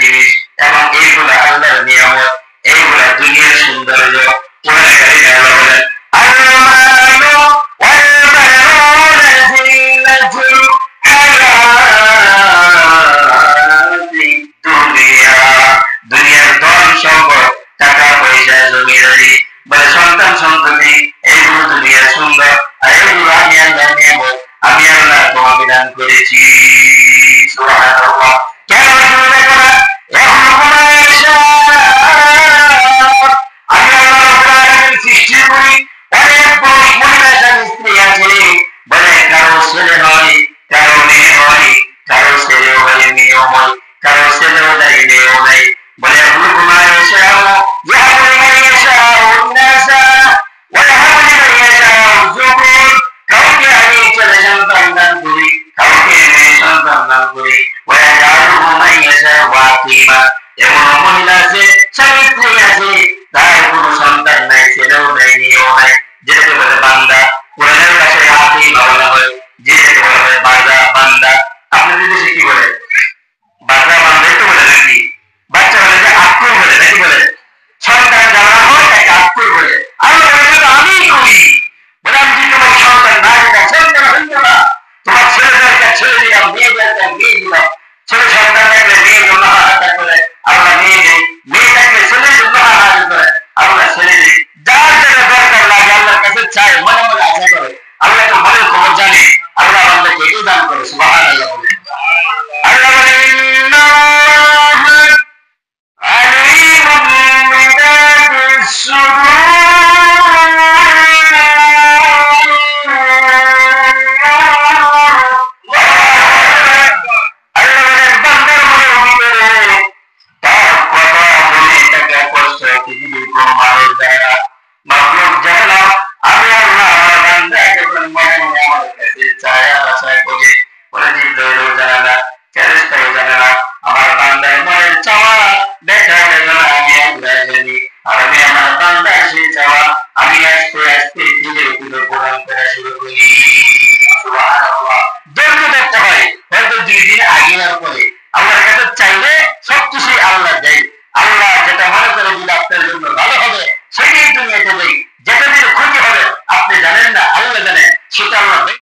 জিনিস এবং এইগুলা আল্লাহর নিয়ামত, এইগুলা দুনিয়ার সৌন্দর্য। কোরআনে কারিমে আল্লাহ বলেন আল-মালু ওয়াল-বানুনা জিনাতুল হায়াতিদ দুনিয়া। দুনিয়ার ধন সম্পদ, টাকা পয়সা, জমি জমি, বলে সন্তান সন্ততি, এইগুলো দুনিয়ার সুন্দর, আর এইগুলো আমি আল্লাহ নিয়ামত, আমি আল্লাহ তোমাকে দান করেছি। সুবহানাল্লাহ। কেন তুমি দেখো না আমি আল্লাহ সৃষ্টি করি, অনেক পুরুষ মহিলা স্বামী স্ত্রী আছে, বলে কারো ছেলে হয়, কারো মেয়ে হয়, কারো ছেলেও হয় মেয়েও হয়, কারো ছেলেও নাই মেয়েও নাই, বলে কাউকে আমি ছেলে সন্তান দান করি, কাউকে মেয়ে সন্তান দান করি। এমন মহিলা আছে, স্বামী স্ত্রী আছে, তার কোনো সন্তান নাই, ছেলেও নাই মেয়েও নাই, যেটাকে বলে বান্দা। কোরআনের কাছে হাতি বলা হয়, যেটাকে বলা হয় বান্দা। আপনাদের দেশে কি বলে?